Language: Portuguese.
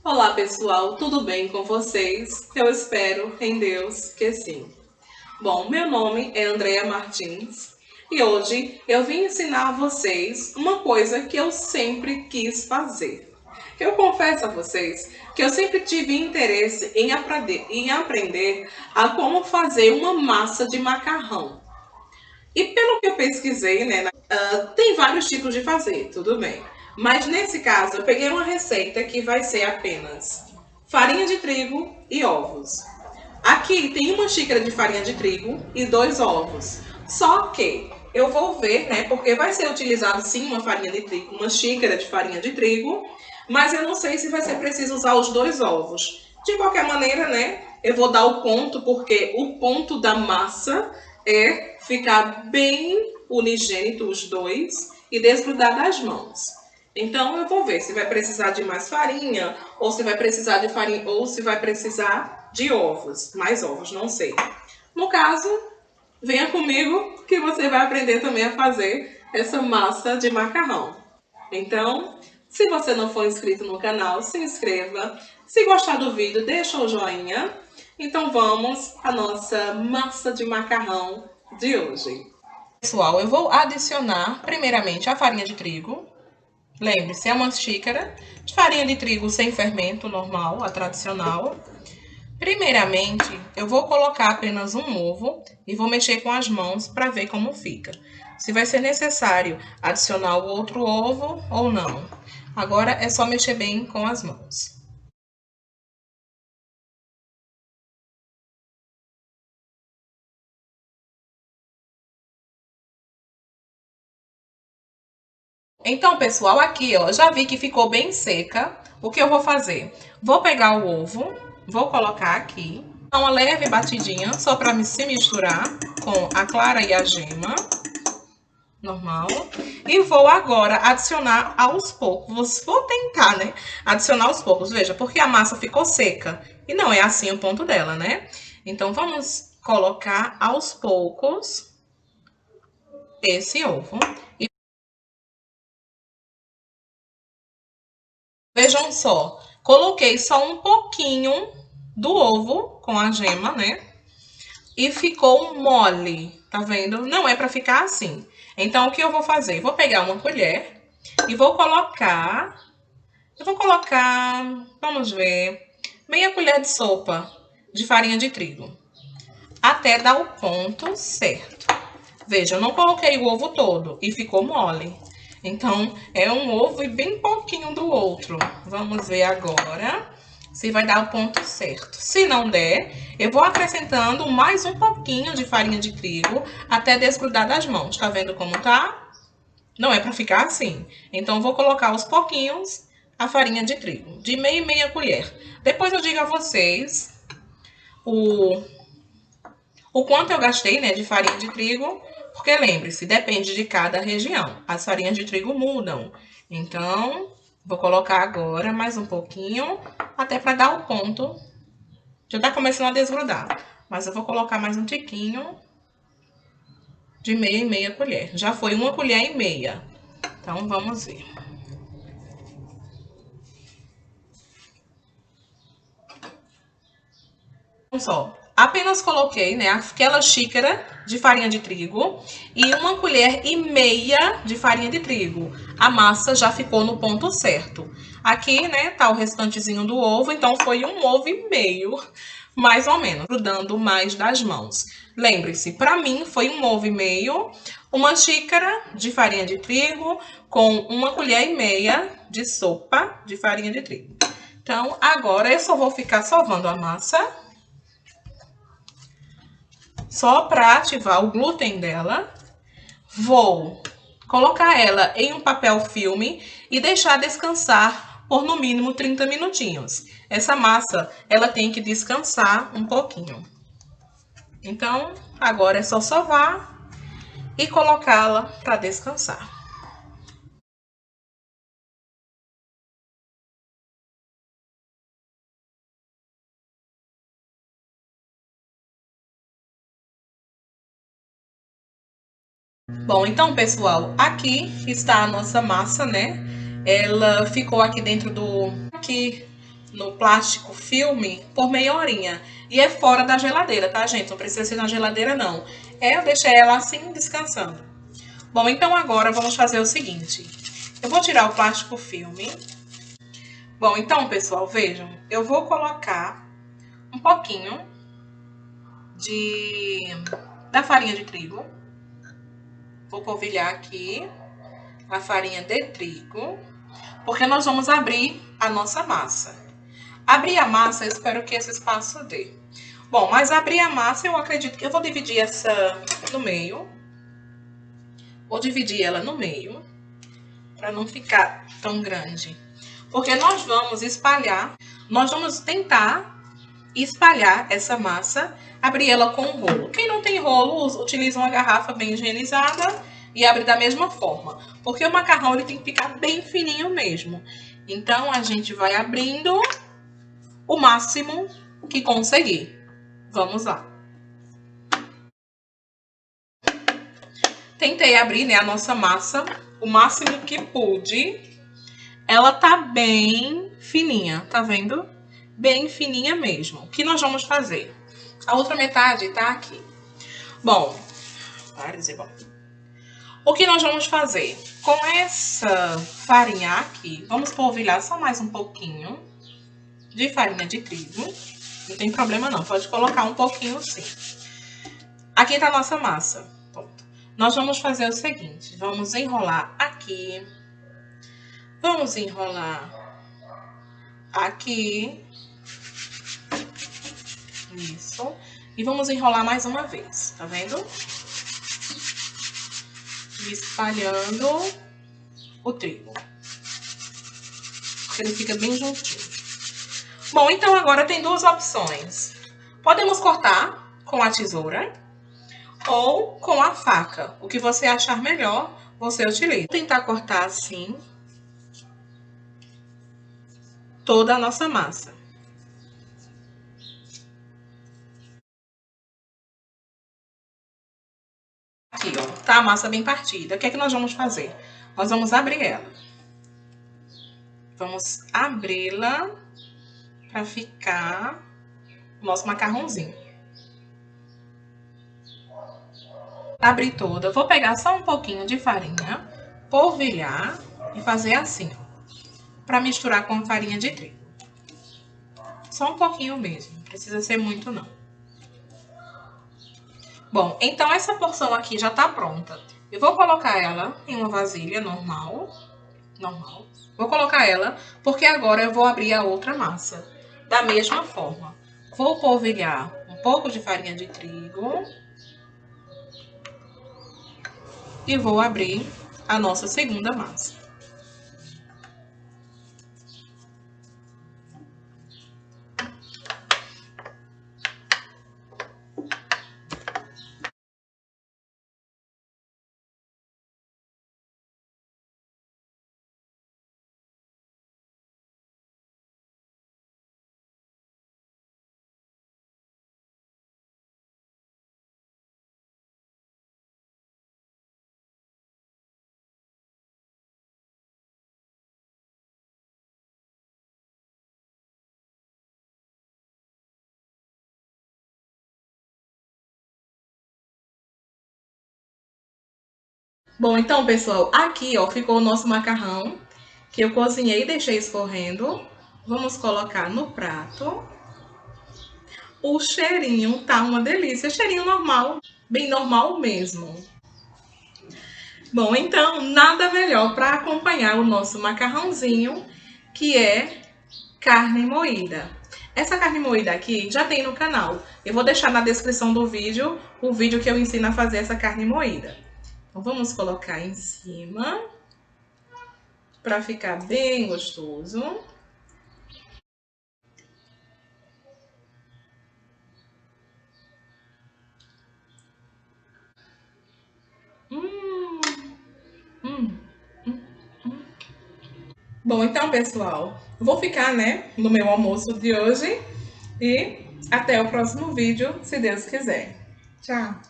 Olá pessoal, tudo bem com vocês? Eu espero em Deus que sim. Bom, meu nome é Andrea Martins e hoje eu vim ensinar a vocês uma coisa que eu sempre quis fazer. Eu confesso a vocês que eu sempre tive interesse em aprender a como fazer uma massa de macarrão. E pelo que eu pesquisei, né, tem vários tipos de fazer, tudo bem. Mas nesse caso, eu peguei uma receita que vai ser apenas farinha de trigo e ovos. Aqui tem uma xícara de farinha de trigo e 2 ovos. Só que eu vou ver, né, porque vai ser utilizado sim uma farinha de trigo, uma xícara de farinha de trigo, mas eu não sei se vai ser preciso usar os 2 ovos. De qualquer maneira, né, eu vou dar o ponto, porque o ponto da massa é ficar bem unigênito os dois e desgrudar das mãos. Então eu vou ver se vai precisar de mais farinha, ou se vai precisar de farinha, ou se vai precisar de ovos, mais ovos, não sei. No caso, venha comigo que você vai aprender também a fazer essa massa de macarrão. Então, se você não for inscrito no canal, se inscreva. Se gostar do vídeo, deixa o joinha. Então vamos à nossa massa de macarrão de hoje. Pessoal, eu vou adicionar primeiramente a farinha de trigo. Lembre-se, é uma xícara de farinha de trigo sem fermento, normal, a tradicional. Primeiramente, eu vou colocar apenas um ovo e vou mexer com as mãos para ver como fica. Se vai ser necessário adicionar o outro ovo ou não. Agora é só mexer bem com as mãos. Então, pessoal, aqui, ó, já vi que ficou bem seca. O que eu vou fazer? Vou pegar o ovo, vou colocar aqui, dar uma leve batidinha, só para se misturar com a clara e a gema. Normal. E vou agora adicionar aos poucos. Vou tentar, né? Adicionar aos poucos. Veja, porque a massa ficou seca. E não é assim o ponto dela, né? Então, vamos colocar aos poucos esse ovo. E vejam só, coloquei só um pouquinho do ovo com a gema, né? E ficou mole, tá vendo? Não é pra ficar assim. Então, o que eu vou fazer? Vou pegar uma colher e vou colocar... vamos ver, meia colher de sopa de farinha de trigo. Até dar o ponto certo. Veja, eu não coloquei o ovo todo e ficou mole. Então, é um ovo e bem pouquinho do outro. Vamos ver agora se vai dar o ponto certo. Se não der, eu vou acrescentando mais um pouquinho de farinha de trigo até desgrudar das mãos. Tá vendo como tá? Não é para ficar assim. Então, vou colocar aos pouquinhos a farinha de trigo, de meia e meia colher. Depois eu digo a vocês o, o quanto eu gastei, né, de farinha de trigo, porque lembre-se, depende de cada região. As farinhas de trigo mudam. Então, vou colocar agora mais um pouquinho, até para dar o ponto. Já tá começando a desgrudar, mas eu vou colocar mais um tiquinho de meia e meia colher. Já foi 1,5 colher. Então, vamos ver. Só, apenas coloquei, né, aquela xícara de farinha de trigo e 1,5 colher de farinha de trigo. A massa já ficou no ponto certo. Aqui, né, tá o restantezinho do ovo, então foi 1,5 ovo, mais ou menos, grudando mais das mãos. Lembre-se, para mim foi 1,5 ovo, uma xícara de farinha de trigo com 1,5 colher de sopa de farinha de trigo. Então, agora eu só vou ficar sovando a massa, só para ativar o glúten dela. Vou colocar ela em um papel filme e deixar descansar por no mínimo 30 minutinhos. Essa massa, ela tem que descansar um pouquinho. Então, agora é só sovar e colocá-la para descansar. Bom, então, pessoal, aqui está a nossa massa, né? Ela ficou aqui dentro do... Aqui no plástico filme por meia horinha. E é fora da geladeira, tá, gente? Não precisa ser na geladeira, não. Eu deixei ela assim, descansando. Bom, então agora vamos fazer o seguinte. Eu vou tirar o plástico filme. Bom, então, pessoal, vejam. Eu vou colocar um pouquinho da farinha de trigo. Vou polvilhar aqui a farinha de trigo, porque nós vamos abrir a nossa massa. Abrir a massa, eu espero que esse espaço dê. Bom, mas abrir a massa, eu acredito que eu vou dividir essa no meio. Vou dividir ela no meio, para não ficar tão grande. Porque nós vamos espalhar, nós vamos tentar espalhar essa massa, abrir ela com um rolo. Quem não tem rolo, utiliza uma garrafa bem higienizada e abre da mesma forma. Porque o macarrão ele tem que ficar bem fininho mesmo. Então, a gente vai abrindo o máximo que conseguir. Vamos lá. Tentei abrir, né, a nossa massa o máximo que pude. Ela tá bem fininha, tá vendo? Bem fininha mesmo. O que nós vamos fazer? A outra metade tá aqui. Bom, o que nós vamos fazer? Com essa farinha aqui, vamos polvilhar só mais um pouquinho de farinha de trigo. Não tem problema não, pode colocar um pouquinho sim. Aqui tá a nossa massa. Pronto. Nós vamos fazer o seguinte, vamos enrolar aqui. Vamos enrolar aqui. Isso. E vamos enrolar mais uma vez, tá vendo? Espalhando o trigo. Ele fica bem juntinho. Bom, então agora tem duas opções. Podemos cortar com a tesoura ou com a faca. O que você achar melhor, você utiliza. Vou tentar cortar assim toda a nossa massa. Aqui, ó, tá a massa bem partida. O que é que nós vamos fazer? Nós vamos abrir ela. Vamos abri-la para ficar o nosso macarrãozinho. Abri toda. Vou pegar só um pouquinho de farinha, polvilhar e fazer assim, ó, para misturar com a farinha de trigo. Só um pouquinho mesmo, não precisa ser muito não. Bom, então essa porção aqui já tá pronta. Eu vou colocar ela em uma vasilha normal. Vou colocar ela, porque agora eu vou abrir a outra massa. Da mesma forma. Vou polvilhar um pouco de farinha de trigo. E vou abrir a nossa segunda massa. Bom, então, pessoal, aqui, ó, ficou o nosso macarrão, que eu cozinhei e deixei escorrendo. Vamos colocar no prato. O cheirinho tá uma delícia, cheirinho normal, bem normal mesmo. Bom, então, nada melhor para acompanhar o nosso macarrãozinho, que é carne moída. Essa carne moída aqui já tem no canal. Eu vou deixar na descrição do vídeo o vídeo que eu ensino a fazer essa carne moída. Então, vamos colocar em cima para ficar bem gostoso. Bom, então, pessoal, vou ficar, né, no meu almoço de hoje e até o próximo vídeo, se Deus quiser. Tchau!